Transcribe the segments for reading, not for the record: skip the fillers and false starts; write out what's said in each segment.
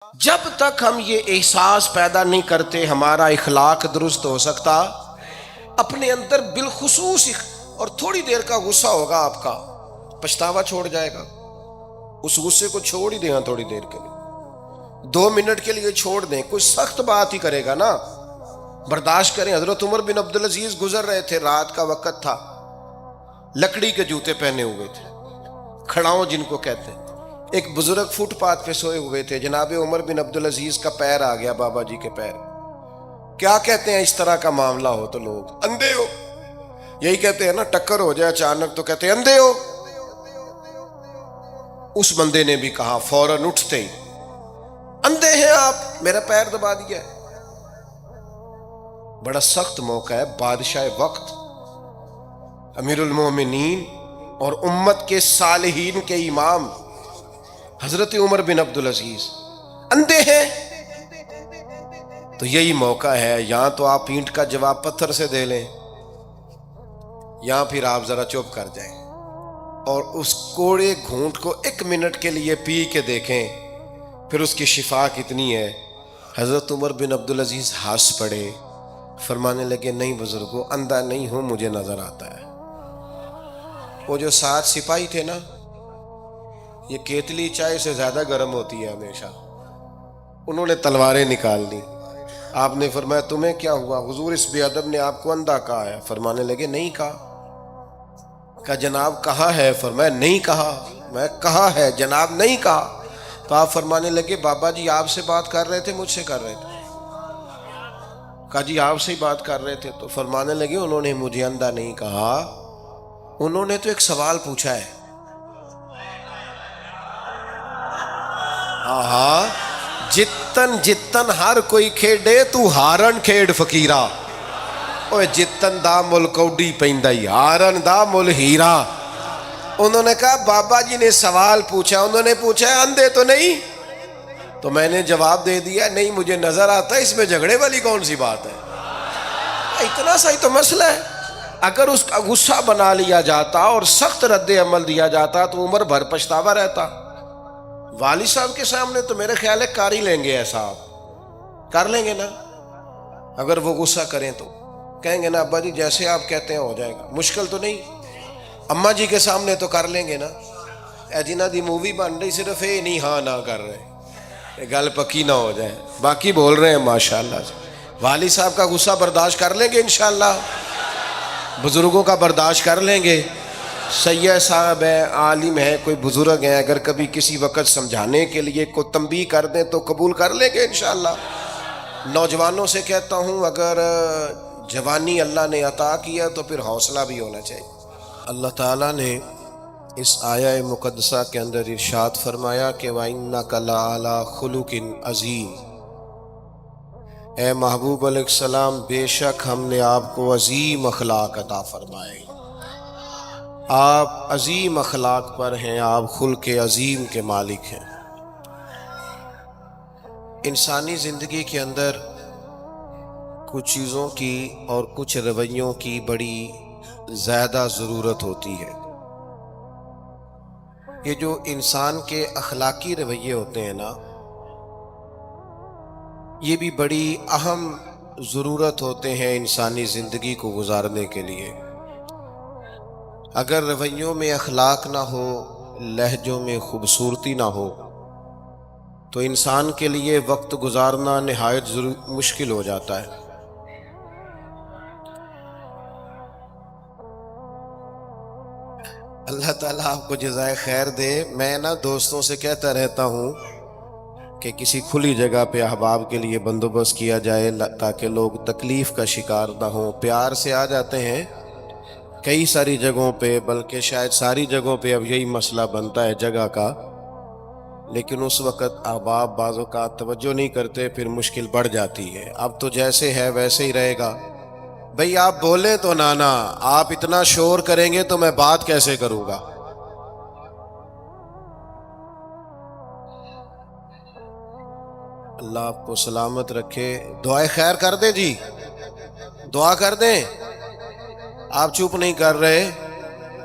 جب تک ہم یہ احساس پیدا نہیں کرتے ہمارا اخلاق درست ہو سکتا، اپنے اندر بالخصوص اور تھوڑی دیر کا غصہ ہوگا آپ کا، پچھتاوا چھوڑ جائے گا، اس غصے کو چھوڑ ہی دیں تھوڑی دیر کے لیے، 2 منٹ کے لیے چھوڑ دیں، کوئی سخت بات ہی کرے گا نا، برداشت کریں۔ حضرت عمر بن عبدالعزیز گزر رہے تھے، رات کا وقت تھا، لکڑی کے جوتے پہنے ہوئے تھے، کھڑاؤں جن کو کہتے ہیں۔ ایک بزرگ فٹ پاتھ پہ سوئے ہوئے تھے، جناب عمر بن عبدالعزیز کا پیر آ گیا، بابا جی کے پیر۔ کیا کہتے ہیں اس طرح کا معاملہ ہو تو لوگ؟ اندھے ہو، یہی کہتے ہیں نا، ٹکر ہو جائے اچانک تو کہتے ہیں اندھے ہو۔ اس بندے نے بھی کہا فوراً اٹھتے ہی، اندھے ہیں آپ، میرا پیر دبا دیا ہے۔ بڑا سخت موقع ہے، بادشاہ وقت، امیر المومنین اور امت کے صالحین کے امام حضرت عمر بن عبدالعزیز اندھے ہیں، تو یہی موقع ہے، یہاں تو آپ اینٹ کا جواب پتھر سے دے لیں، یہاں پھر آپ ذرا چپ کر جائیں اور اس کوڑے گھونٹ کو 1 منٹ کے لیے پی کے دیکھیں، پھر اس کی شفا کتنی ہے۔ حضرت عمر بن عبدالعزیز ہنس پڑے، فرمانے لگے نہیں بزرگوں، اندھا نہیں ہوں، مجھے نظر آتا ہے۔ وہ جو 7 سپاہی تھے نا، یہ کیتلی چائے سے زیادہ گرم ہوتی ہے ہمیشہ، انہوں نے تلواریں نکال لی۔ آپ نے فرمایا تمہیں کیا ہوا؟ حضور اس بے ادب نے آپ کو اندھا کہا ہے۔ فرمانے لگے نہیں کہا جناب کہا ہے؟ فرمایا نہیں کہا، میں کہا ہے جناب نہیں کہا۔ تو آپ فرمانے لگے بابا جی آپ سے بات کر رہے تھے مجھ سے کر رہے تھے؟ کہا جی آپ سے ہی بات کر رہے تھے۔ تو فرمانے لگے انہوں نے مجھے اندھا نہیں کہا، انہوں نے تو ایک سوال پوچھا ہے۔ آہا، جتن جتن ہر کوئی کھیڈے تو ہارن کھیڈ فقیرا، اوے جتن دا مل کوڈی پیندائی، ہارن دا مل ہیرا۔ انہوں نے کہا بابا جی نے سوال پوچھا، انہوں نے پوچھا ہے اندھے تو نہیں؟ تو میں نے جواب دے دیا نہیں مجھے نظر آتا ہے، اس میں جھگڑے والی کون سی بات ہے؟ اتنا سا ہی تو مسئلہ ہے۔ اگر اس کا غصہ بنا لیا جاتا اور سخت رد عمل دیا جاتا تو عمر بھر پچھتاوا رہتا۔ والد صاحب کے سامنے تو میرے خیال ہے کر ہی لیں گے، ایسا آپ کر لیں گے نا؟ اگر وہ غصہ کریں تو کہیں گے نا ابا جی جیسے آپ کہتے ہیں ہو جائے گا، مشکل تو نہیں۔ اماں جی کے سامنے تو کر لیں گے نا؟ اے جنہ دی مووی بن رہی صرف یہ نہیں ہاں نہ کر رہے، گل پکی نہ ہو جائے، باقی بول رہے ہیں ماشاءاللہ سے۔ والد صاحب کا غصہ برداشت کر لیں گے انشاءاللہ، بزرگوں کا برداشت کر لیں گے۔ سید صاحب ہے، عالم ہے، کوئی بزرگ ہیں، اگر کبھی کسی وقت سمجھانے کے لیے کوئی تنبیہ کر دیں تو قبول کر لیں گے انشاءاللہ۔ نوجوانوں سے کہتا ہوں اگر جوانی اللہ نے عطا کیا تو پھر حوصلہ بھی ہونا چاہیے۔ اللہ تعالیٰ نے اس آیہ مقدسہ کے اندر ارشاد فرمایا کہ وَإِنَّكَ لَعَلَىٰ خُلُقٍ عَظِيمٍ، اے محبوب علیہ السلام بے شک ہم نے آپ کو عظیم اخلاق عطا فرمائے، آپ عظیم اخلاق پر ہیں، آپ خلق عظیم کے مالک ہیں۔ انسانی زندگی کے اندر کچھ چیزوں کی اور کچھ رویوں کی بڑی زیادہ ضرورت ہوتی ہے۔ یہ جو انسان کے اخلاقی رویے ہوتے ہیں نا، یہ بھی بڑی اہم ضرورت ہوتے ہیں انسانی زندگی کو گزارنے کے لیے۔ اگر رویوں میں اخلاق نہ ہو، لہجوں میں خوبصورتی نہ ہو تو انسان کے لیے وقت گزارنا نہایت مشکل ہو جاتا ہے۔ اللہ تعالیٰ آپ کو جزائے خیر دے۔ میں نا دوستوں سے کہتا رہتا ہوں کہ کسی کھلی جگہ پہ احباب کے لیے بندوبست کیا جائے تاکہ لوگ تکلیف کا شکار نہ ہوں۔ پیار سے آ جاتے ہیں کئی ساری جگہوں پہ، بلکہ شاید ساری جگہوں پہ اب یہی مسئلہ بنتا ہے جگہ کا، لیکن اس وقت احباب بعض اوقات توجہ نہیں کرتے، پھر مشکل بڑھ جاتی ہے۔ اب تو جیسے ہے ویسے ہی رہے گا۔ بھئی آپ بولیں تو نانا، آپ اتنا شور کریں گے تو میں بات کیسے کروں گا؟ اللہ آپ کو سلامت رکھے۔ دعائے خیر کر دیں جی، دعا کر دیں۔ آپ چپ نہیں کر رہے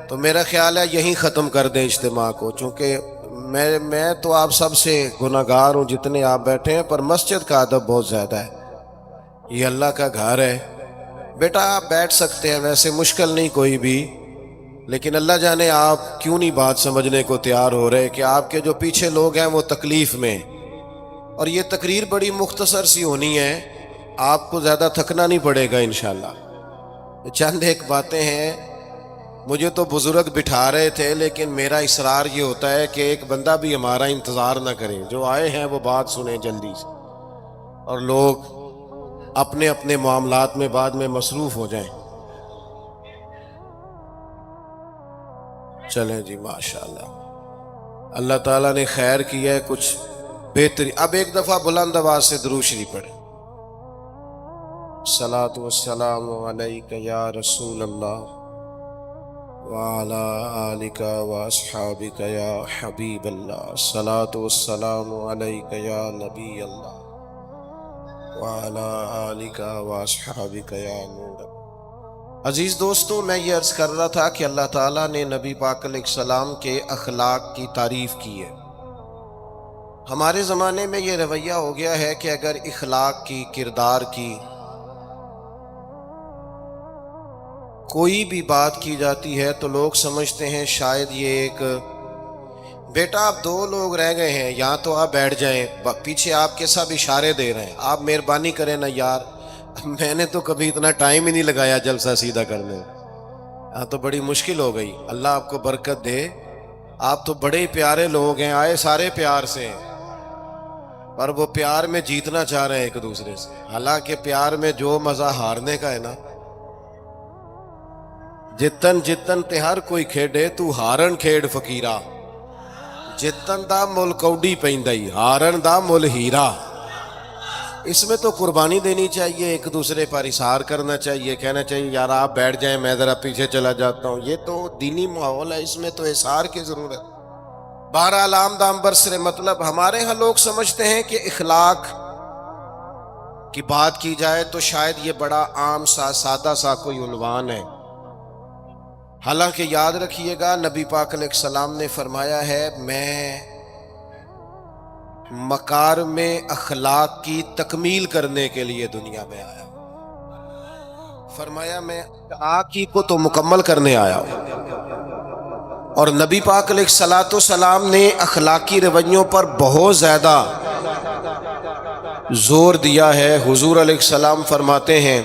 تو میرا خیال ہے یہیں ختم کر دیں اجتماع کو، چونکہ میں تو آپ سب سے گناہگار ہوں جتنے آپ بیٹھے ہیں، پر مسجد کا ادب بہت زیادہ ہے. یہ اللہ کا گھر ہے. بیٹا آپ بیٹھ سکتے ہیں، ویسے مشکل نہیں کوئی بھی، لیکن اللہ جانے آپ کیوں نہیں بات سمجھنے کو تیار ہو رہے کہ آپ کے جو پیچھے لوگ ہیں وہ تکلیف میں. اور یہ تقریر بڑی مختصر سی ہونی ہے، آپ کو زیادہ تھکنا نہیں پڑے گا انشاءاللہ. چند ایک باتیں ہیں. مجھے تو بزرگ بٹھا رہے تھے، لیکن میرا اصرار یہ ہوتا ہے کہ ایک بندہ بھی ہمارا انتظار نہ کرے، جو آئے ہیں وہ بات سنیں جلدی سے، اور لوگ اپنے اپنے معاملات میں بعد میں مصروف ہو جائیں. چلیں جی ماشاءاللہ، اللہ تعالیٰ نے خیر کیا ہے. کچھ بہتری. اب ایک دفعہ بلند آواز سے درود شریف پڑھیں. الصلاۃ والسلام علیک یا رسول اللہ وعلی آلک واصحابک یا حبیب اللہ. الصلاۃ والسلام علیک یا نبی اللہ وعلی آلک واصحابک یا نور. عزیز دوستوں، میں یہ عرض کر رہا تھا کہ اللہ تعالیٰ نے نبی پاک علیہ السلام کے اخلاق کی تعریف کی ہے. ہمارے زمانے میں یہ رویہ ہو گیا ہے کہ اگر اخلاق کی، کردار کی کوئی بھی بات کی جاتی ہے تو لوگ سمجھتے ہیں شاید یہ ایک بیٹا آپ دو لوگ رہ گئے ہیں، یہاں تو آپ بیٹھ جائیں، پیچھے آپ کے سب اشارے دے رہے ہیں، آپ مہربانی کریں نا یار. میں نے تو کبھی اتنا ٹائم ہی نہیں لگایا جلسہ سیدھا کرنے. ہاں تو بڑی مشکل ہو گئی. اللہ آپ کو برکت دے. آپ تو بڑے ہی پیارے لوگ ہیں، آئے سارے پیار سے ہیں، پر وہ پیار میں جیتنا چاہ رہے ہیں ایک دوسرے سے. حالانکہ پیار میں جو مزہ ہارنے کا ہے نا. جتن جتن تے ہر کوئی کھیڈے تو ہارن کھیڈ فقیرا. جتن دا مل کوڈی پیندائی، ہارن دا مل ہیرا. اس میں تو قربانی دینی چاہیے، ایک دوسرے پر اثار کرنا چاہیے، کہنا چاہیے یار آپ بیٹھ جائیں میں ذرا پیچھے چلا جاتا ہوں. یہ تو دینی ماحول ہے، اس میں تو اثار کی ضرورت. بہرحال آمدام برسر مطلب ہمارے ہاں لوگ سمجھتے ہیں کہ اخلاق کی بات کی جائے تو شاید یہ بڑا عام سا سادہ سا کوئی عنوان ہے. حالانکہ یاد رکھیے گا نبی پاک علیہ السلام نے فرمایا ہے میں مکارم اخلاق کی تکمیل کرنے کے لیے دنیا میں آیا. فرمایا میں اخلاق کو تو مکمل کرنے آیا ہوں. اور نبی پاک علیہ السلام نے اخلاقی رویوں پر بہت زیادہ زور دیا ہے. حضور علیہ السلام فرماتے ہیں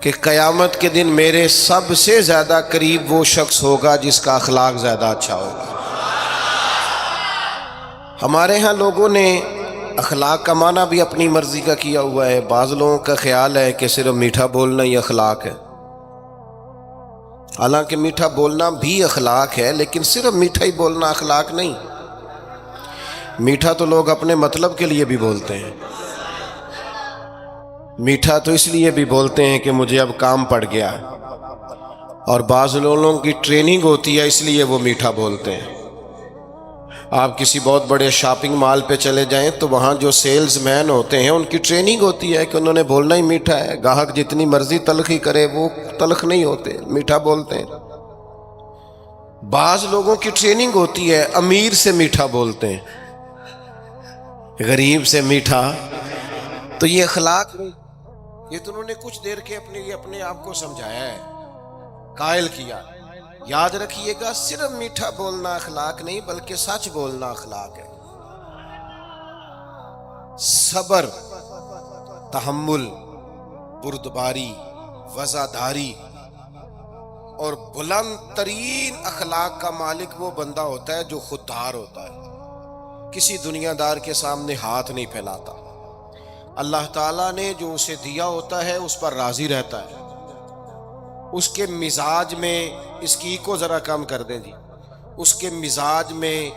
کہ قیامت کے دن میرے سب سے زیادہ قریب وہ شخص ہوگا جس کا اخلاق زیادہ اچھا ہوگا. ہمارے ہاں لوگوں نے اخلاق کا معنی بھی اپنی مرضی کا کیا ہوا ہے. بعض لوگوں کا خیال ہے کہ صرف میٹھا بولنا ہی اخلاق ہے. حالانکہ میٹھا بولنا بھی اخلاق ہے، لیکن صرف میٹھا ہی بولنا اخلاق نہیں. میٹھا تو لوگ اپنے مطلب کے لیے بھی بولتے ہیں. میٹھا تو اس لیے بھی بولتے ہیں کہ مجھے اب کام پڑ گیا ہے، اور بعض لوگوں کی ٹریننگ ہوتی ہے اس لیے وہ میٹھا بولتے ہیں. آپ کسی بہت بڑے شاپنگ مال پہ چلے جائیں تو وہاں جو سیلز مین ہوتے ہیں ان کی ٹریننگ ہوتی ہے کہ انہوں نے بولنا ہی میٹھا ہے. گاہک جتنی مرضی تلخی کرے وہ تلخ نہیں ہوتے، میٹھا بولتے ہیں. بعض لوگوں کی ٹریننگ ہوتی ہے امیر سے میٹھا بولتے ہیں، غریب سے میٹھا. تو یہ اخلاق نہیں، یہ تو انہوں نے کچھ دیر کے اپنے آپ کو سمجھایا ہے، قائل کیا. یاد رکھیے گا صرف میٹھا بولنا اخلاق نہیں بلکہ سچ بولنا اخلاق ہے. صبر، تحمل، بردباری، وفاداری اور بلند ترین اخلاق کا مالک وہ بندہ ہوتا ہے جو خوددار ہوتا ہے، کسی دنیا دار کے سامنے ہاتھ نہیں پھیلاتا. اللہ تعالیٰ نے جو اسے دیا ہوتا ہے اس پر راضی رہتا ہے. اس کے مزاج میں، اس کی کو ذرا کم کر دیں جی، اس کے مزاج میں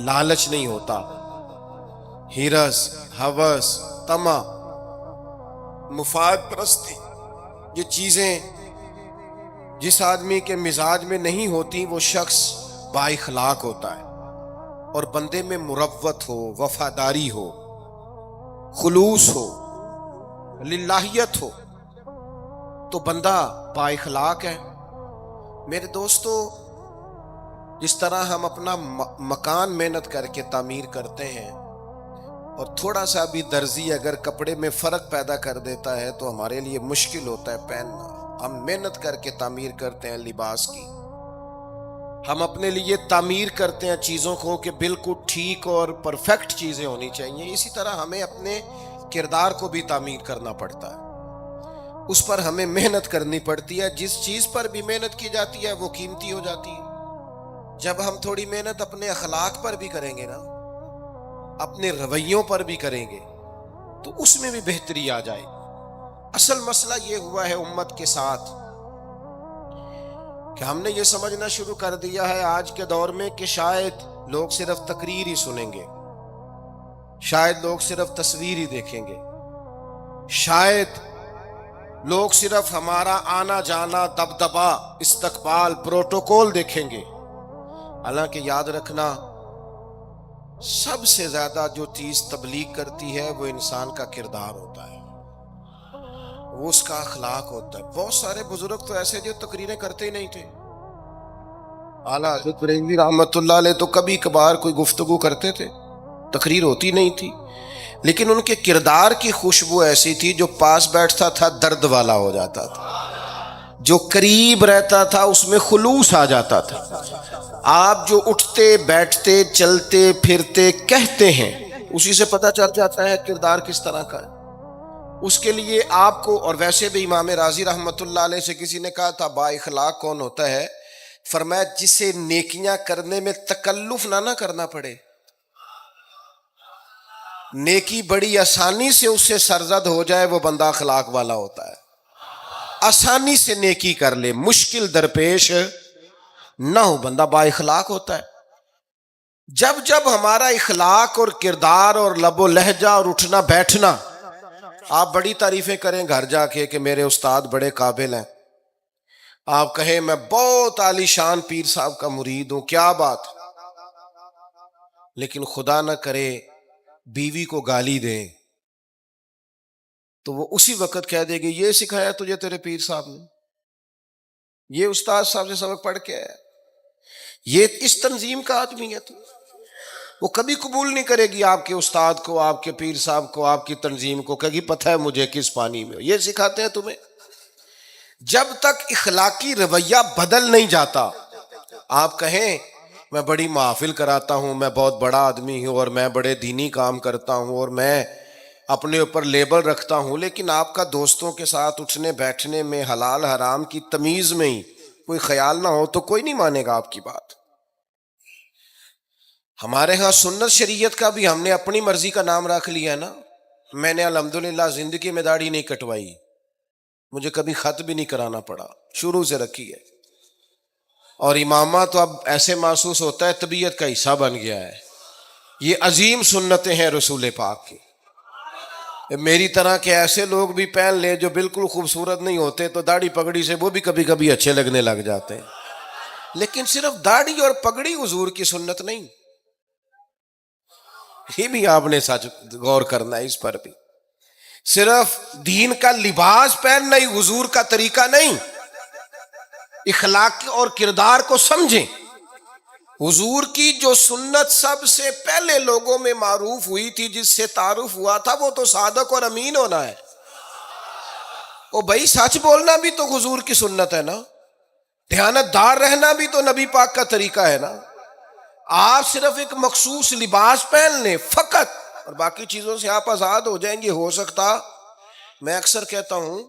لالچ نہیں ہوتا، ہرس، ہوس، طمع، مفاد پرستی، یہ چیزیں جس آدمی کے مزاج میں نہیں ہوتی وہ شخص با اخلاق ہوتا ہے. اور بندے میں مروت ہو، وفاداری ہو، خلوص ہو، للہیت ہو تو بندہ با اخلاق ہے. میرے دوستو، جس طرح ہم اپنا مکان محنت کر کے تعمیر کرتے ہیں، اور تھوڑا سا بھی درزی اگر کپڑے میں فرق پیدا کر دیتا ہے تو ہمارے لیے مشکل ہوتا ہے پہننا. ہم محنت کر کے تعمیر کرتے ہیں لباس کی، ہم اپنے لیے تعمیر کرتے ہیں چیزوں کو کہ بالکل ٹھیک اور پرفیکٹ چیزیں ہونی چاہیے. اسی طرح ہمیں اپنے کردار کو بھی تعمیر کرنا پڑتا ہے، اس پر ہمیں محنت کرنی پڑتی ہے. جس چیز پر بھی محنت کی جاتی ہے وہ قیمتی ہو جاتی ہے. جب ہم تھوڑی محنت اپنے اخلاق پر بھی کریں گے نا، اپنے رویوں پر بھی کریں گے، تو اس میں بھی بہتری آ جائے. اصل مسئلہ یہ ہوا ہے امت کے ساتھ کہ ہم نے یہ سمجھنا شروع کر دیا ہے آج کے دور میں کہ شاید لوگ صرف تقریر ہی سنیں گے، شاید لوگ صرف تصویر ہی دیکھیں گے، شاید لوگ صرف ہمارا آنا جانا، دبدبا، استقبال، پروٹوکول دیکھیں گے. حالانکہ یاد رکھنا، سب سے زیادہ جو چیز تبلیغ کرتی ہے وہ انسان کا کردار ہوتا ہے، وہ اس کا اخلاق ہوتا ہے. بہت سارے بزرگ تو ایسے جو تقریریں کرتے ہی نہیں تھے. اعلیٰ حضرت بریلوی رحمۃ اللہ علیہ تو کبھی کبھار کوئی گفتگو کرتے تھے، تقریر ہوتی نہیں تھی، لیکن ان کے کردار کی خوشبو ایسی تھی جو پاس بیٹھتا تھا درد والا ہو جاتا تھا، جو قریب رہتا تھا اس میں خلوص آ جاتا تھا. آپ جو اٹھتے بیٹھتے چلتے پھرتے کہتے ہیں اسی سے پتہ چل جاتا ہے کردار کس طرح کا ہے. اس کے لیے آپ کو، اور ویسے بھی امام راضی رحمۃ اللہ علیہ سے کسی نے کہا تھا با اخلاق کون ہوتا ہے؟ فرمایا جسے نیکیاں کرنے میں تکلف نہ کرنا پڑے. نیکی بڑی آسانی سے اس سے سرزد ہو جائے، وہ بندہ اخلاق والا ہوتا ہے. آسانی سے نیکی کر لے، مشکل درپیش نہ ہو، بندہ با اخلاق ہوتا ہے. جب جب ہمارا اخلاق اور کردار اور لب و لہجہ اور اٹھنا بیٹھنا، آپ بڑی تعریفیں کریں گھر جا کے کہ میرے استاد بڑے قابل ہیں، آپ کہیں میں بہت عالی شان پیر صاحب کا مرید ہوں، کیا بات، لیکن خدا نہ کرے بیوی کو گالی دیں تو وہ اسی وقت کہہ دے گی یہ سکھایا تجھے تیرے پیر صاحب نے، یہ استاد صاحب سے سبق پڑھ کے آیا، یہ اس تنظیم کا آدمی ہے. تو وہ کبھی قبول نہیں کرے گی آپ کے استاد کو، آپ کے پیر صاحب کو، آپ کی تنظیم کو، کہے گی پتہ ہے مجھے کس پانی میں یہ سکھاتے ہیں تمہیں. جب تک اخلاقی رویہ بدل نہیں جاتا، آپ کہیں میں بڑی محافل کراتا ہوں، میں بہت بڑا آدمی ہوں، اور میں بڑے دینی کام کرتا ہوں، اور میں اپنے اوپر لیبل رکھتا ہوں، لیکن آپ کا دوستوں کے ساتھ اٹھنے بیٹھنے میں حلال حرام کی تمیز میں ہی کوئی خیال نہ ہو تو کوئی نہیں مانے گا آپ کی بات. ہمارے ہاں سنت شریعت کا بھی ہم نے اپنی مرضی کا نام رکھ لیا نا. میں نے الحمدللہ زندگی میں داڑھی نہیں کٹوائی، مجھے کبھی خط بھی نہیں کرانا پڑا، شروع سے رکھی ہے. اور امامہ تو اب ایسے محسوس ہوتا ہے طبیعت کا حصہ بن گیا ہے. یہ عظیم سنتیں ہیں رسول پاک کی. میری طرح کے ایسے لوگ بھی پہن لیں جو بالکل خوبصورت نہیں ہوتے تو داڑھی پگڑی سے وہ بھی کبھی کبھی اچھے لگنے لگ جاتے ہیں، لیکن صرف داڑھی اور پگڑی حضور کی سنت نہیں. یہ بھی آپ نے سچ غور کرنا ہے اس پر بھی. صرف دین کا لباس پہننا ہی حضور کا طریقہ نہیں. اخلاق اور کردار کو سمجھیں. حضور کی جو سنت سب سے پہلے لوگوں میں معروف ہوئی تھی، جس سے تعارف ہوا تھا، وہ تو صادق اور امین ہونا ہے. او بھائی سچ بولنا بھی تو حضور کی سنت ہے نا، دیانت دار رہنا بھی تو نبی پاک کا طریقہ ہے نا. آپ صرف ایک مخصوص لباس پہن لیں فقط اور باقی چیزوں سے آپ آزاد ہو جائیں گے. ہو سکتا، میں اکثر کہتا ہوں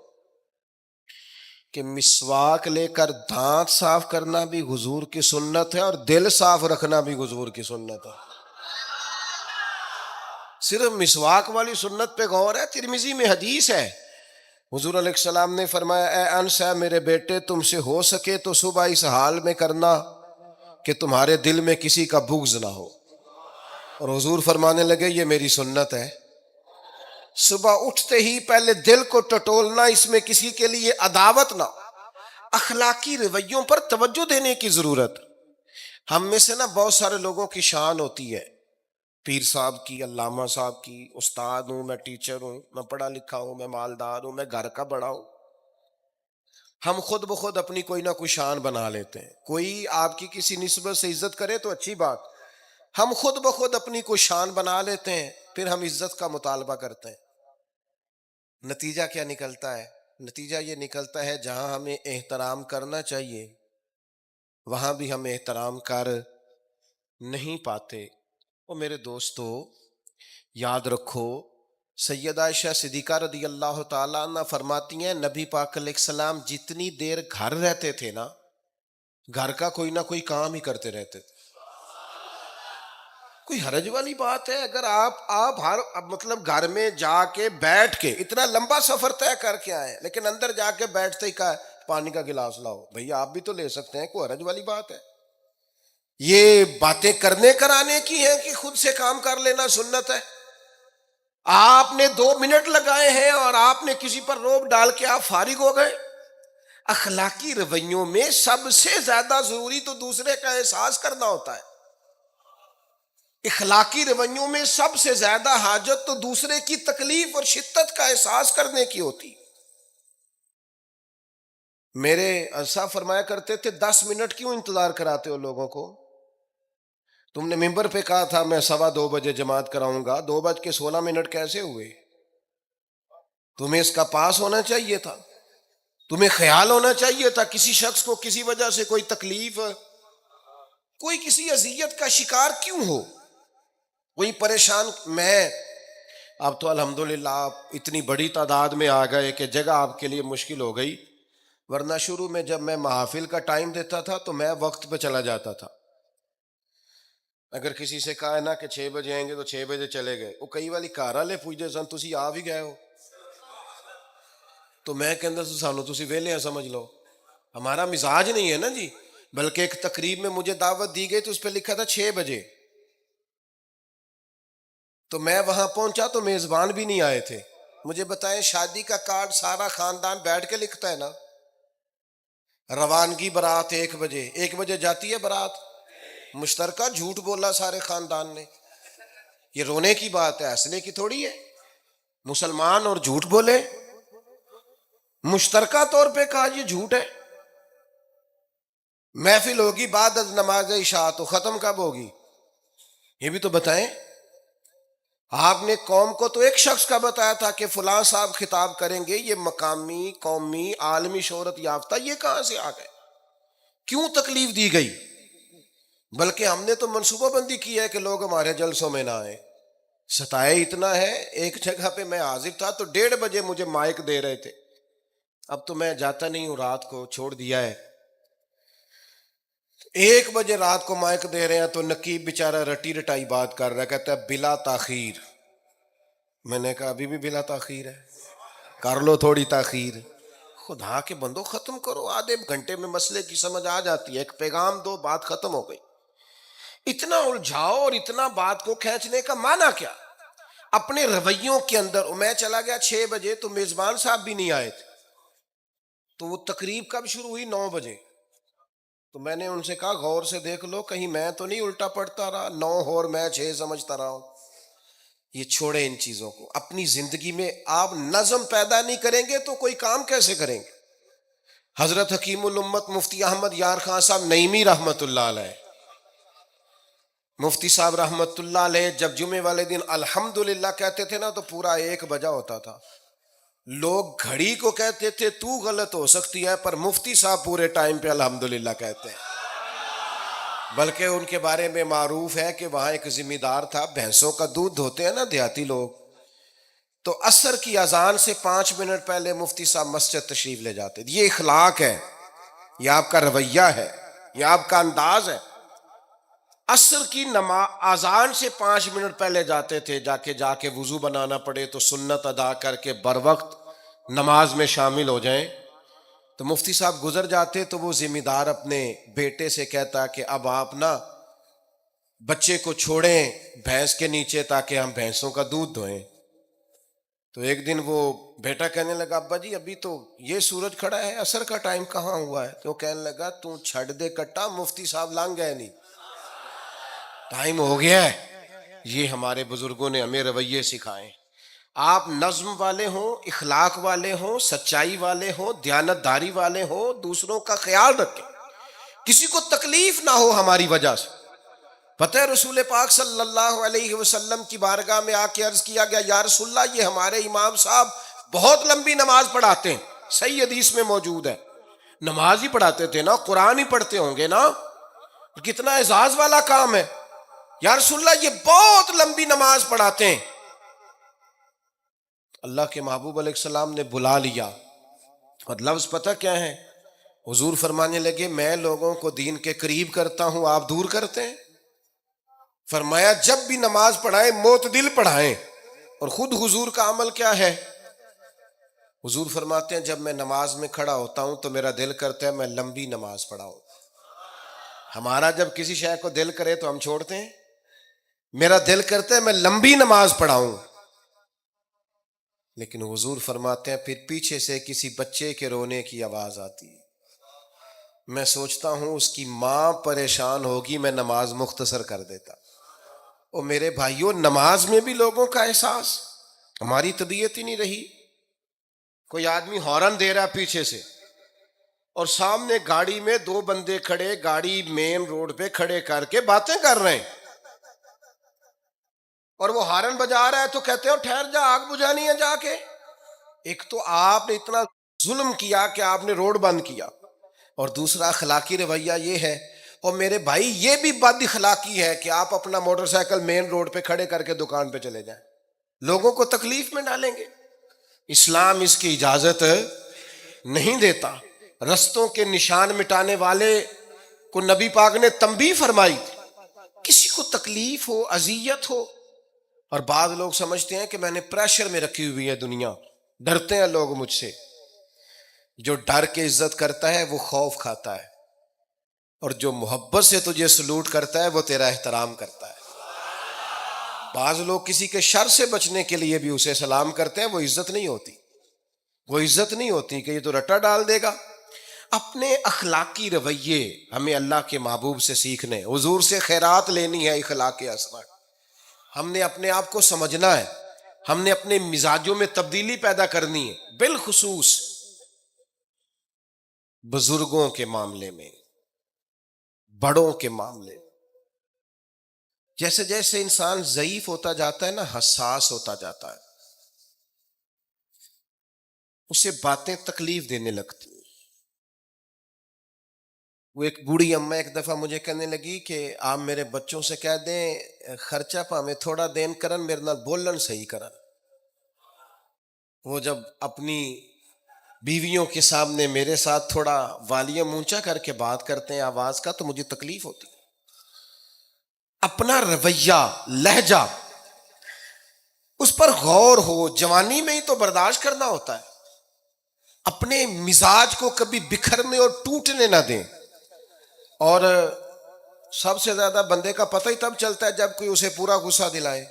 کہ مسواک لے کر دانت صاف کرنا بھی حضور کی سنت ہے اور دل صاف رکھنا بھی حضور کی سنت ہے. صرف مسواک والی سنت پہ غور ہے. ترمذی میں حدیث ہے، حضور علیہ السلام نے فرمایا اے انس ہے میرے بیٹے، تم سے ہو سکے تو صبح اس حال میں کرنا کہ تمہارے دل میں کسی کا بغض نہ ہو. اور حضور فرمانے لگے یہ میری سنت ہے. صبح اٹھتے ہی پہلے دل کو ٹٹولنا، اس میں کسی کے لیے عداوت نہ. اخلاقی رویوں پر توجہ دینے کی ضرورت. ہم میں سے نا بہت سارے لوگوں کی شان ہوتی ہے، پیر صاحب کی، علامہ صاحب کی، استاد ہوں، میں ٹیچر ہوں، میں پڑھا لکھا ہوں، میں مالدار ہوں، میں گھر کا بڑا ہوں. ہم خود بخود اپنی کوئی نہ کوئی شان بنا لیتے ہیں. کوئی آپ کی کسی نسبت سے عزت کرے تو اچھی بات، ہم خود بخود اپنی کوئی شان بنا لیتے ہیں، پھر ہم عزت کا مطالبہ کرتے ہیں. نتیجہ کیا نکلتا ہے؟ نتیجہ یہ نکلتا ہے جہاں ہمیں احترام کرنا چاہیے وہاں بھی ہم احترام کر نہیں پاتے. اور میرے دوستو یاد رکھو، سیدہ عائشہ صدیقہ رضی اللہ تعالیٰ عنہ فرماتی ہیں نبی پاک علیہ السلام جتنی دیر گھر رہتے تھے نا، گھر کا کوئی نہ کوئی کام ہی کرتے رہتے تھے. کوئی حرج والی بات ہے اگر آپ ہر مطلب گھر میں جا کے بیٹھ کے اتنا لمبا سفر طے کر کے آئے لیکن اندر جا کے بیٹھتے ہی کہا پانی کا گلاس لاؤ؟ بھئی آپ بھی تو لے سکتے ہیں، کوئی حرج والی بات ہے؟ یہ باتیں کرنے کرانے کی ہیں کہ خود سے کام کر لینا سنت ہے؟ آپ نے 2 منٹ لگائے ہیں اور آپ نے کسی پر روب ڈال کے آپ فارغ ہو گئے. اخلاقی رویوں میں سب سے زیادہ ضروری تو دوسرے کا احساس کرنا ہوتا ہے. اخلاقی رویوں میں سب سے زیادہ حاجت تو دوسرے کی تکلیف اور شدت کا احساس کرنے کی ہوتی. میرے صاحب فرمایا کرتے تھے 10 منٹ کیوں انتظار کراتے ہو لوگوں کو؟ تم نے ممبر پہ کہا تھا میں 2:15 جماعت کراؤں گا، 2:16 کیسے ہوئے؟ تمہیں اس کا پاس ہونا چاہیے تھا، تمہیں خیال ہونا چاہیے تھا کسی شخص کو کسی وجہ سے کوئی تکلیف، کوئی کسی اذیت کا شکار کیوں ہو، کوئی پریشان. میں اب تو الحمدللہ آپ اتنی بڑی تعداد میں آ گئے کہ جگہ آپ کے لیے مشکل ہو گئی، ورنہ شروع میں جب میں محافل کا ٹائم دیتا تھا تو میں وقت پہ چلا جاتا تھا. اگر کسی سے کہا ہے نا کہ 6 بجے آئیں گے تو 6 بجے چلے گئے، وہ کئی والی گھر والے پوچھتے سن تسی آ بھی گئے ہو، تو میں کہندا سانو تسی ویلے ہیں سمجھ لو. ہمارا مزاج نہیں ہے نا جی. بلکہ ایک تقریب میں مجھے دعوت دی گئی تو اس پہ لکھا تھا 6 بجے، تو میں وہاں پہنچا تو میزبان بھی نہیں آئے تھے. مجھے بتائیں شادی کا کارڈ سارا خاندان بیٹھ کے لکھتا ہے نا، روانگی برات 1 بجے، 1 بجے جاتی ہے برات، مشترکہ جھوٹ بولا سارے خاندان نے. یہ رونے کی بات ہے، ہنسنے کی تھوڑی ہے. مسلمان اور جھوٹ بولے، مشترکہ طور پہ کہا یہ جھوٹ ہے. محفل ہوگی بعد از نماز عشاء، تو ختم کب ہوگی یہ بھی تو بتائیں. آپ نے قوم کو تو ایک شخص کا بتایا تھا کہ فلاں صاحب خطاب کریں گے، یہ مقامی قومی عالمی شہرت یافتہ، یہ کہاں سے آ گئے؟ کیوں تکلیف دی گئی؟ بلکہ ہم نے تو منصوبہ بندی کی ہے کہ لوگ ہمارے جلسوں میں نہ آئیں. ستائے اتنا ہے، ایک جگہ پہ میں حاضر تھا تو 1:30 مجھے مائک دے رہے تھے. اب تو میں جاتا نہیں ہوں، رات کو چھوڑ دیا ہے. 1 بجے رات کو مائک دے رہے ہیں تو نقیب بیچارہ رٹی رٹائی بات کر رہا ہے، کہتا ہے بلا تاخیر. میں نے کہا ابھی بھی بلا تاخیر ہے، کر لو تھوڑی تاخیر. خدا کے بندو ختم کرو، آدھے گھنٹے میں مسئلے کی سمجھ آ جاتی ہے، ایک پیغام دو، بات ختم ہو گئی. اتنا الجھاؤ اور اتنا بات کو کھینچنے کا معنی کیا؟ اپنے رویوں کے اندر. میں چلا گیا 6 بجے تو میزبان صاحب بھی نہیں آئے تھے، تو وہ تقریب کب شروع ہوئی؟ 9 بجے. تو میں نے ان سے کہا غور سے دیکھ لو کہیں میں تو نہیں الٹا پڑتا رہا، 9 اور میں 6 سمجھتا رہا ہوں. یہ چھوڑے ان چیزوں کو. اپنی زندگی میں آپ نظم پیدا نہیں کریں گے تو کوئی کام کیسے کریں گے؟ حضرت حکیم الامت مفتی احمد یار خان صاحب نعیمی رحمت اللہ علیہ، مفتی صاحب رحمت اللہ علیہ جب جمعے والے دن الحمدللہ کہتے تھے نا تو پورا 1 بجا ہوتا تھا. لوگ گھڑی کو کہتے تھے تو غلط ہو سکتی ہے، پر مفتی صاحب پورے ٹائم پہ الحمدللہ کہتے ہیں. بلکہ ان کے بارے میں معروف ہے کہ وہاں ایک ذمہ دار تھا، بھینسوں کا دودھ دھوتے ہیں نا دیہاتی لوگ، تو عصر کی اذان سے 5 منٹ پہلے مفتی صاحب مسجد تشریف لے جاتے. یہ اخلاق ہے، یہ آپ کا رویہ ہے، یہ آپ کا انداز ہے. عصر کی اذان سے 5 منٹ پہلے جاتے تھے، جا کے وضو بنانا پڑے تو سنت ادا کر کے بر وقت نماز میں شامل ہو جائیں. تو مفتی صاحب گزر جاتے تو وہ ذمہ دار اپنے بیٹے سے کہتا کہ اب آپ نا بچے کو چھوڑیں بھینس کے نیچے تاکہ ہم بھینسوں کا دودھ دھوئیں. تو ایک دن وہ بیٹا کہنے لگا ابا جی ابھی تو یہ سورج کھڑا ہے، عصر کا ٹائم کہاں ہوا ہے؟ تو وہ کہنے لگا تو چھڑ دے کٹا، مفتی صاحب لانگ گئے نہیں، ٹائم ہو گیا ہے. یہ ہمارے بزرگوں نے ہمیں رویے سکھائے. آپ نظم والے ہوں، اخلاق والے ہوں، سچائی والے ہوں، دیانت داری والے ہوں، دوسروں کا خیال رکھیں، کسی کو تکلیف نہ ہو ہماری وجہ سے۔ پتہ ہے رسول پاک صلی اللہ علیہ وسلم کی بارگاہ میں آ کے عرض کیا گیا، یا رسول اللہ، یہ ہمارے امام صاحب بہت لمبی نماز پڑھاتے ہیں۔ صحیح حدیث میں موجود ہے، نماز ہی پڑھاتے تھے نا، قرآن ہی پڑھتے ہوں گے نا، کتنا اعزاز والا کام ہے۔ یا رسول اللہ، یہ بہت لمبی نماز پڑھاتے ہیں۔ اللہ کے محبوب علیہ السلام نے بلا لیا، اور لفظ پتہ کیا ہے؟ حضور فرمانے لگے، میں لوگوں کو دین کے قریب کرتا ہوں، آپ دور کرتے ہیں۔ فرمایا جب بھی نماز پڑھائیں معتدل پڑھائیں۔ اور خود حضور کا عمل کیا ہے؟ حضور فرماتے ہیں جب میں نماز میں کھڑا ہوتا ہوں تو میرا دل کرتا ہے میں لمبی نماز پڑھاؤں۔ ہمارا جب کسی شے کو دل کرے تو ہم چھوڑتے ہیں، میرا دل کرتا ہے میں لمبی نماز پڑھاؤں۔ لیکن حضور فرماتے ہیں پھر پیچھے سے کسی بچے کے رونے کی آواز آتی ہے، میں سوچتا ہوں اس کی ماں پریشان ہوگی، میں نماز مختصر کر دیتا۔ اور میرے بھائیوں، نماز میں بھی لوگوں کا احساس، ہماری طبیعت ہی نہیں رہی۔ کوئی آدمی ہارن دے رہا پیچھے سے، اور سامنے گاڑی میں دو بندے کھڑے، گاڑی مین روڈ پہ کھڑے کر کے باتیں کر رہے ہیں، اور وہ ہارن بجا رہا ہے تو کہتے ہیں ٹھہر جا، آگ بجھانی ہے جا کے۔ ایک تو آپ نے اتنا ظلم کیا کہ آپ نے روڈ بند کیا، اور دوسرا اخلاقی رویہ یہ ہے، اور میرے بھائی یہ بھی بد اخلاقی ہے کہ آپ اپنا موٹر سائیکل مین روڈ پہ کھڑے کر کے دکان پہ چلے جائیں، لوگوں کو تکلیف میں ڈالیں گے۔ اسلام اس کی اجازت نہیں دیتا۔ رستوں کے نشان مٹانے والے کو نبی پاک نے تنبیہ فرمائی تھی، کسی کو تکلیف ہو، اذیت ہو۔ اور بعض لوگ سمجھتے ہیں کہ میں نے پریشر میں رکھی ہوئی ہے دنیا، ڈرتے ہیں لوگ مجھ سے۔ جو ڈر کے عزت کرتا ہے وہ خوف کھاتا ہے، اور جو محبت سے تجھے سلوٹ کرتا ہے وہ تیرا احترام کرتا ہے۔ بعض لوگ کسی کے شر سے بچنے کے لیے بھی اسے سلام کرتے ہیں، وہ عزت نہیں ہوتی، وہ عزت نہیں ہوتی کہ یہ تو رٹا ڈال دے گا۔ اپنے اخلاقی رویے ہمیں اللہ کے محبوب سے سیکھنے، حضور سے خیرات لینی ہے، اخلاق اسما۔ ہم نے اپنے آپ کو سمجھنا ہے، ہم نے اپنے مزاجوں میں تبدیلی پیدا کرنی ہے، بالخصوص بزرگوں کے معاملے میں، بڑوں کے معاملے۔ جیسے جیسے انسان ضعیف ہوتا جاتا ہے نا، حساس ہوتا جاتا ہے، اسے باتیں تکلیف دینے لگتی ہیں۔ وہ ایک بوڑھی اماں ایک دفعہ مجھے کہنے لگی کہ آپ میرے بچوں سے کہہ دیں خرچہ پاویں تھوڑا دین کرن، میرے نال بولن صحیح کرن۔ وہ جب اپنی بیویوں کے سامنے میرے ساتھ تھوڑا والیوم اونچا کر کے بات کرتے ہیں آواز کا تو مجھے تکلیف ہوتی ہے۔ اپنا رویہ، لہجہ، اس پر غور ہو، جوانی میں ہی تو برداشت کرنا ہوتا ہے۔ اپنے مزاج کو کبھی بکھرنے اور ٹوٹنے نہ دیں۔ اور سب سے زیادہ بندے کا پتہ ہی تب چلتا ہے جب کوئی اسے پورا غصہ دلائے،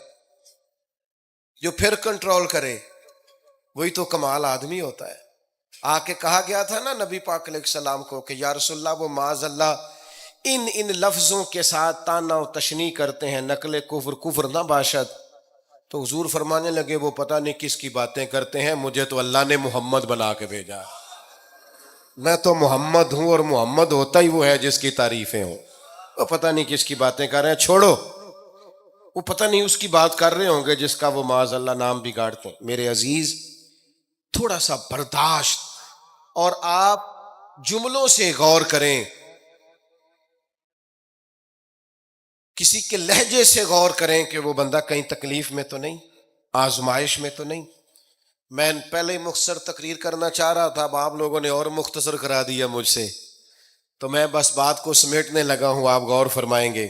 جو پھر کنٹرول کرے، وہی تو کمال آدمی ہوتا ہے۔ آ کے کہا گیا تھا نا نبی پاک علیہ السلام کو کہ یا رسول اللہ، وہ معاذ اللہ ان لفظوں کے ساتھ تانا و تشنیع کرتے ہیں، نقل کفر کفر نہ باشد۔ تو حضور فرمانے لگے وہ پتہ نہیں کس کی باتیں کرتے ہیں، مجھے تو اللہ نے محمد بنا کے بھیجا، میں تو محمد ہوں، اور محمد ہوتا ہی وہ ہے جس کی تعریفیں ہوں۔ وہ پتہ نہیں کس کی باتیں کر رہے ہیں، چھوڑو، وہ پتہ نہیں اس کی بات کر رہے ہوں گے جس کا وہ معاذ اللہ نام بگاڑتے ہیں۔ میرے عزیز، تھوڑا سا برداشت، اور آپ جملوں سے غور کریں، کسی کے لہجے سے غور کریں کہ وہ بندہ کہیں تکلیف میں تو نہیں، آزمائش میں تو نہیں۔ میں پہلے ہی مختصر تقریر کرنا چاہ رہا تھا، اب آپ لوگوں نے اور مختصر کرا دیا مجھ سے، تو میں بس بات کو سمیٹنے لگا ہوں، آپ غور فرمائیں گے۔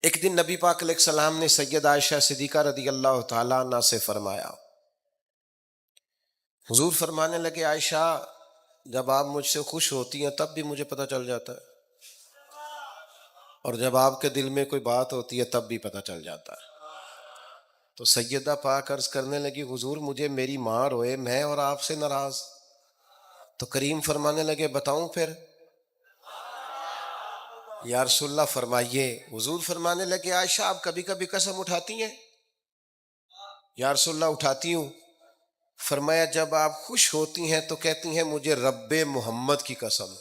ایک دن نبی پاک علیہ السلام نے سید عائشہ صدیقہ رضی اللہ تعالیٰ عنہ سے فرمایا، حضور فرمانے لگے عائشہ، جب آپ مجھ سے خوش ہوتی ہیں تب بھی مجھے پتہ چل جاتا ہے، اور جب آپ کے دل میں کوئی بات ہوتی ہے تب بھی پتہ چل جاتا ہے۔ تو سیدہ پاک عرض کرنے لگی حضور مجھے میری ماں روئے، میں اور آپ سے ناراض؟ تو کریم فرمانے لگے بتاؤں پھر؟ یا رسول اللہ فرمائیے۔ حضور فرمانے لگے عائشہ آپ کبھی کبھی قسم اٹھاتی ہیں؟ یا رسول اللہ اٹھاتی ہوں. فرمایا جب آپ خوش ہوتی ہیں تو کہتی ہیں مجھے رب محمد کی قسم،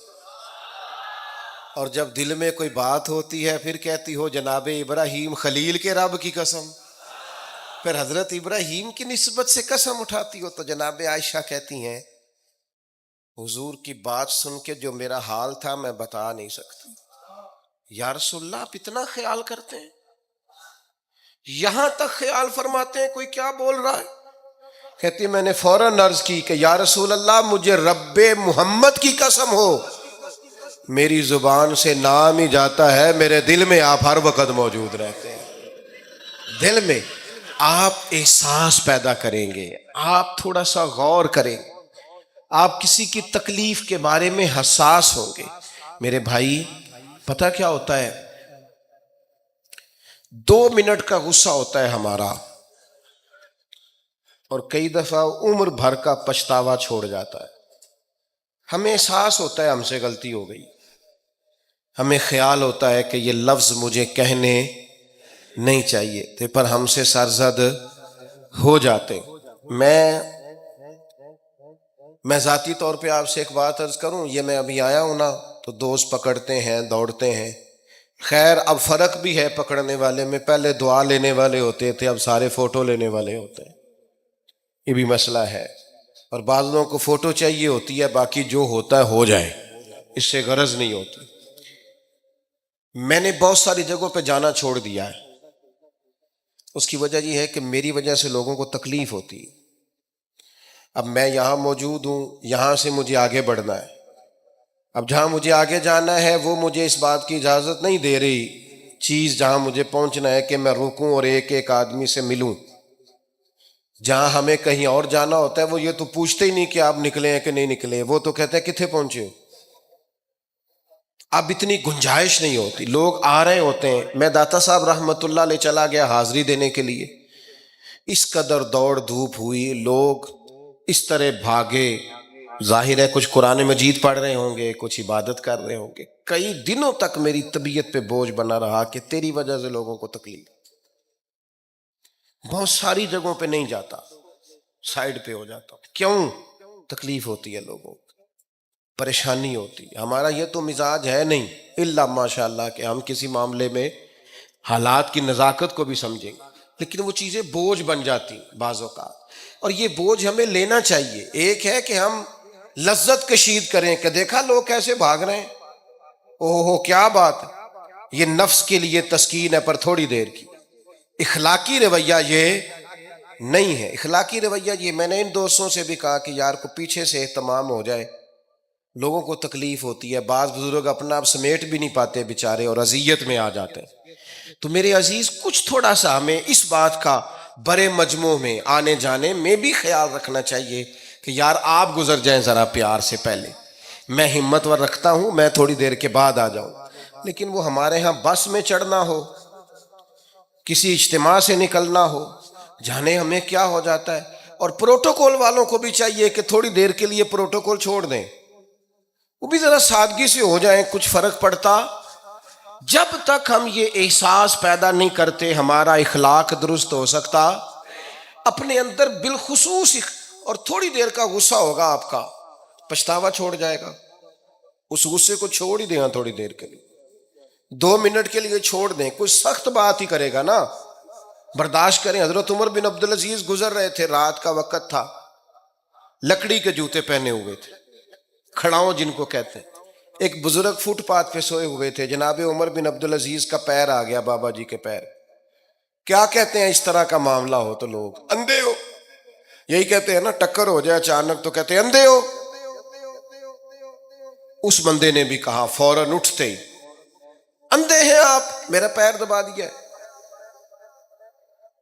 اور جب دل میں کوئی بات ہوتی ہے پھر کہتی ہو جناب ابراہیم خلیل کے رب کی قسم. پھر حضرت ابراہیم کی نسبت سے قسم اٹھاتی ہو. تو جناب عائشہ کہتی ہیں حضور کی بات سن کے جو میرا حال تھا میں بتا نہیں سکتی. یا رسول اللہ آپ اتنا خیال کرتے ہیں، یہاں تک خیال فرماتے ہیں کوئی کیا بول رہا ہے؟ کہتی میں نے فوراً عرض کی کہ یا رسول اللہ مجھے رب محمد کی قسم ہو، میری زبان سے نام ہی جاتا ہے، میرے دل میں آپ ہر وقت موجود رہتے ہیں. دل میں آپ احساس پیدا کریں گے، آپ تھوڑا سا غور کریں، آپ کسی کی تکلیف کے بارے میں حساس ہوں گے. میرے بھائی پتہ کیا ہوتا ہے، 2 منٹ کا غصہ ہوتا ہے ہمارا، اور کئی دفعہ عمر بھر کا پچھتاوا چھوڑ جاتا ہے. ہمیں احساس ہوتا ہے ہم سے غلطی ہو گئی، ہمیں خیال ہوتا ہے کہ یہ لفظ مجھے کہنے نہیں چاہیے تھے، پر ہم سے سرزد ہو جاتے. میں ذاتی طور پہ آپ سے ایک بات عرض کروں، یہ میں ابھی آیا ہوں نا تو دوست پکڑتے ہیں دوڑتے ہیں. خیر اب فرق بھی ہے پکڑنے والے میں، پہلے دعا لینے والے ہوتے تھے، اب سارے فوٹو لینے والے ہوتے ہیں. یہ بھی مسئلہ ہے. اور بعض لوگوں کو فوٹو چاہیے ہوتی ہے، باقی جو ہوتا ہے ہو جائے، اس سے غرض نہیں ہوتی. میں نے بہت ساری جگہوں پہ جانا چھوڑ دیا ہے. اس کی وجہ یہ ہے کہ میری وجہ سے لوگوں کو تکلیف ہوتی ہے. اب میں یہاں موجود ہوں، یہاں سے مجھے آگے بڑھنا ہے. اب جہاں مجھے آگے جانا ہے وہ مجھے اس بات کی اجازت نہیں دے رہی چیز جہاں مجھے پہنچنا ہے کہ میں رکوں اور ایک ایک آدمی سے ملوں. جہاں ہمیں کہیں اور جانا ہوتا ہے وہ یہ تو پوچھتے ہی نہیں کہ آپ نکلے ہیں کہ نہیں نکلے، وہ تو کہتے ہیں کتنے پہنچے ہو. اب اتنی گنجائش نہیں ہوتی، لوگ آ رہے ہوتے ہیں. میں داتا صاحب رحمت اللہ علیہ چلا گیا حاضری دینے کے لیے، اس قدر دوڑ دھوپ ہوئی، لوگ اس طرح بھاگے. ظاہر ہے کچھ قرآن مجید پڑھ رہے ہوں گے، کچھ عبادت کر رہے ہوں گے. کئی دنوں تک میری طبیعت پہ بوجھ بنا رہا کہ تیری وجہ سے لوگوں کو تکلیف. بہت ساری جگہوں پہ نہیں جاتا، سائڈ پہ ہو جاتا. کیوں؟ تکلیف ہوتی ہے لوگوں کو، پریشانی ہوتی ہے. ہمارا یہ تو مزاج ہے نہیں الا ماشاء اللہ کہ ہم کسی معاملے میں حالات کی نزاکت کو بھی سمجھیں گے، لیکن وہ چیزیں بوجھ بن جاتی بعض اوقات. اور یہ بوجھ ہمیں لینا چاہیے. ایک ہے کہ ہم لذت کشید کریں کہ دیکھا لوگ کیسے بھاگ رہے ہیں، اوہ ہو کیا بات ہے. یہ نفس کے لیے تسکین ہے پر تھوڑی دیر کی. اخلاقی رویہ یہ نہیں ہے. اخلاقی رویہ یہ، میں نے ان دوستوں سے بھی کہا کہ یار کو پیچھے سے اہتمام ہو جائے، لوگوں کو تکلیف ہوتی ہے. بعض بزرگ اپنا آپ سمیٹ بھی نہیں پاتے بیچارے اور اذیت میں آ جاتے ہیں. تو میرے عزیز کچھ تھوڑا سا ہمیں اس بات کا بڑے مجموع میں آنے جانے میں بھی خیال رکھنا چاہیے کہ یار آپ گزر جائیں ذرا پیار سے پہلے. میں ہمت ور رکھتا ہوں، میں تھوڑی دیر کے بعد آ جاؤں. لیکن وہ ہمارے ہاں بس میں چڑھنا ہو، کسی اجتماع سے نکلنا ہو، جانے ہمیں کیا ہو جاتا ہے. اور پروٹوکول والوں کو بھی چاہیے کہ تھوڑی دیر کے لیے پروٹوکول چھوڑ دیں، وہ بھی ذرا سادگی سے ہو جائیں. کچھ فرق پڑتا؟ جب تک ہم یہ احساس پیدا نہیں کرتے ہمارا اخلاق درست ہو سکتا. اپنے اندر بالخصوص اور تھوڑی دیر کا غصہ ہوگا آپ کا، پچھتاوا چھوڑ جائے گا. اس غصے کو چھوڑ ہی دیں تھوڑی دیر کے لیے، 2 منٹ کے لیے چھوڑ دیں. کوئی سخت بات ہی کرے گا نا، برداشت کریں. حضرت عمر بن عبدالعزیز گزر رہے تھے، رات کا وقت تھا، لکڑی کے جوتے پہنے ہوئے تھے، کھڑاؤں جن کو کہتے ہیں. ایک بزرگ فٹ پاتھ پہ سوئے ہوئے تھے، جناب عمر بن عبدالعزیز کا پیر آ گیا، بابا جی کے پیر. کیا کہتے ہیں اس طرح کا معاملہ ہو تو لوگ اندھے ہو، یہی کہتے ہیں نا. ٹکر ہو جائے اچانک تو کہتے ہیں اندھے ہو. اس بندے نے بھی کہا فوراً اٹھتے ہی، اندھے ہیں آپ، میرا پیر دبا دیا ہے.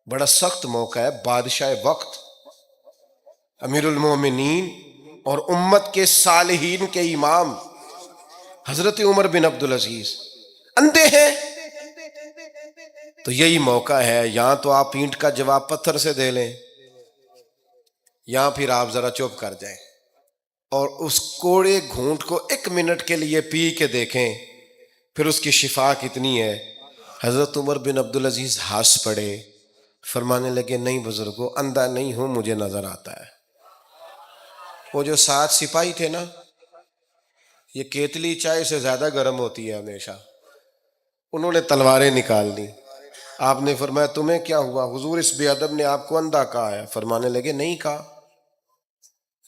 بڑا سخت موقع ہے. بادشاہ وقت، امیر المومنین اور امت کے صالحین کے امام حضرت عمر بن عبدالعزیز اندھے ہیں. تو یہی موقع ہے، یہاں تو آپ اینٹ کا جواب پتھر سے دے لیں، یہاں پھر آپ ذرا چپ کر جائیں اور اس کوڑے گھونٹ کو 1 منٹ کے لیے پی کے دیکھیں، پھر اس کی شفا کتنی ہے. حضرت عمر بن عبدالعزیز ہنس پڑے، فرمانے لگے نہیں بزرگوں، اندھا نہیں ہوں، مجھے نظر آتا ہے۔ وہ جو 7 سپاہی تھے نا، یہ کیتلی چائے سے زیادہ گرم ہوتی ہے ہمیشہ، انہوں نے تلواریں نکال دی۔ آپ نے فرمایا تمہیں کیا ہوا حضور، اس بے ادب نے آپ کو اندھا کہا ہے؟ فرمانے لگے نہیں کہا۔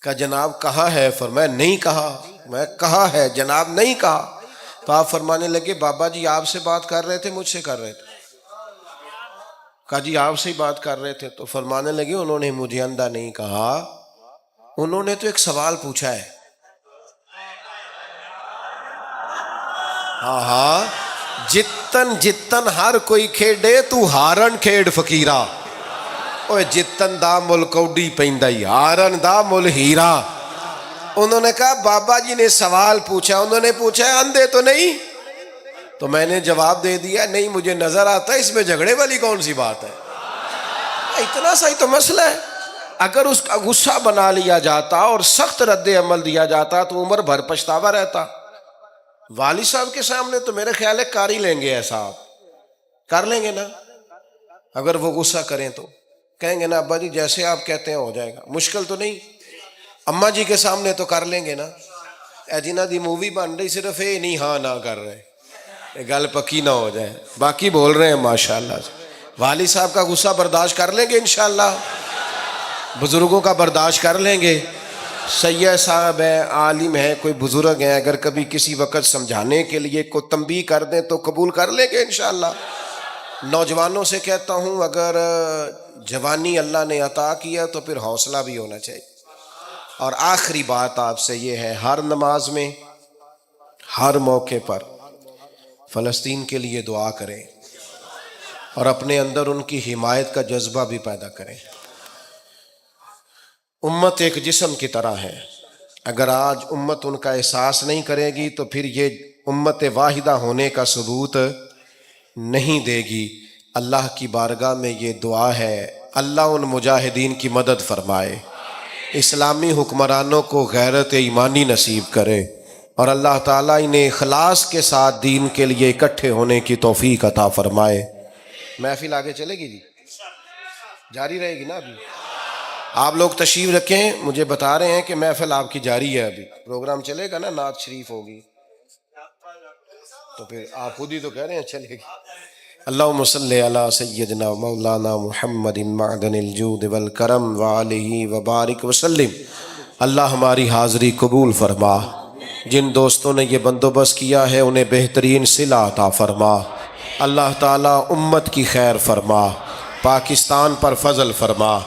کہا جناب کہا ہے؟ فرمایا نہیں کہا۔ میں کہا ہے جناب، نہیں کہا۔ تو آپ فرمانے لگے بابا جی آپ سے بات کر رہے تھے مجھ سے کر رہے تھے؟ کہا جی آپ سے ہی بات کر رہے تھے۔ تو فرمانے لگے انہوں نے مجھے اندھا نہیں کہا، انہوں نے تو ایک سوال پوچھا ہے۔ ہاں ہاں، جتن جتن ہر کوئی کھیڈے تو ہارن کھیڈ فقیرا، اوے جتن دا مل کوڈی پیندا ہی، ہارن دا مل ہیرا۔ انہوں نے کہا بابا جی نے سوال پوچھا، انہوں نے پوچھا ہے اندھے تو نہیں؟ تو میں نے جواب دے دیا نہیں مجھے نظر آتا ہے، اس میں جھگڑے والی کون سی بات ہے؟ اتنا سا ہی تو مسئلہ ہے۔ اگر اس کا غصہ بنا لیا جاتا اور سخت رد عمل دیا جاتا تو عمر بھر پچھتاوا رہتا۔ والد صاحب کے سامنے تو میرے خیال ہے کر ہی لیں گے، ایسا آپ کر لیں گے نا؟ اگر وہ غصہ کریں تو کہیں گے نا ابا جی جیسے آپ کہتے ہیں ہو جائے گا، مشکل تو نہیں۔ اماں جی کے سامنے تو کر لیں گے نا؟ اے جنہ دی مووی بن رہی صرف یہ نہیں ہاں نہ کر رہے، گل پکی نہ ہو جائے، باقی بول رہے ہیں ماشاءاللہ سے۔ والد صاحب کا غصہ برداشت کر لیں گے انشاءاللہ، بزرگوں کا برداشت کر لیں گے۔ سید صاحب ہے، عالم ہے، کوئی بزرگ ہیں، اگر کبھی کسی وقت سمجھانے کے لیے کوئی تنبیہ کر دیں تو قبول کر لیں گے انشاءاللہ۔ نوجوانوں سے کہتا ہوں اگر جوانی اللہ نے عطا کیا تو پھر حوصلہ بھی ہونا چاہیے۔ اور آخری بات آپ سے یہ ہے، ہر نماز میں ہر موقع پر فلسطین کے لیے دعا کریں اور اپنے اندر ان کی حمایت کا جذبہ بھی پیدا کریں۔ امت ایک جسم کی طرح ہے، اگر آج امت ان کا احساس نہیں کرے گی تو پھر یہ امت واحدہ ہونے کا ثبوت نہیں دے گی۔ اللہ کی بارگاہ میں یہ دعا ہے، اللہ ان مجاہدین کی مدد فرمائے، اسلامی حکمرانوں کو غیرت ایمانی نصیب کرے، اور اللہ تعالیٰ انہیں اخلاص کے ساتھ دین کے لیے اکٹھے ہونے کی توفیق عطا فرمائے۔ محفل آگے چلے گی جی، جاری رہے گی نا؟ ابھی آپ لوگ تشریف رکھیں، مجھے بتا رہے ہیں کہ محفل آپ کی جاری ہے، ابھی پروگرام چلے گا نا، نعت شریف ہوگی، تو پھر آپ خود ہی تو کہہ رہے ہیں چلے گی۔ اللہم صلی علی سیدنا مولانا محمد معدن الجود والکرم وآلہ وبارک وسلم۔ اللہ ہماری حاضری قبول فرما، جن دوستوں نے یہ بندوبست کیا ہے انہیں بہترین صلہ عطا فرما۔ اللہ تعالیٰ امت کی خیر فرما، پاکستان پر فضل فرما۔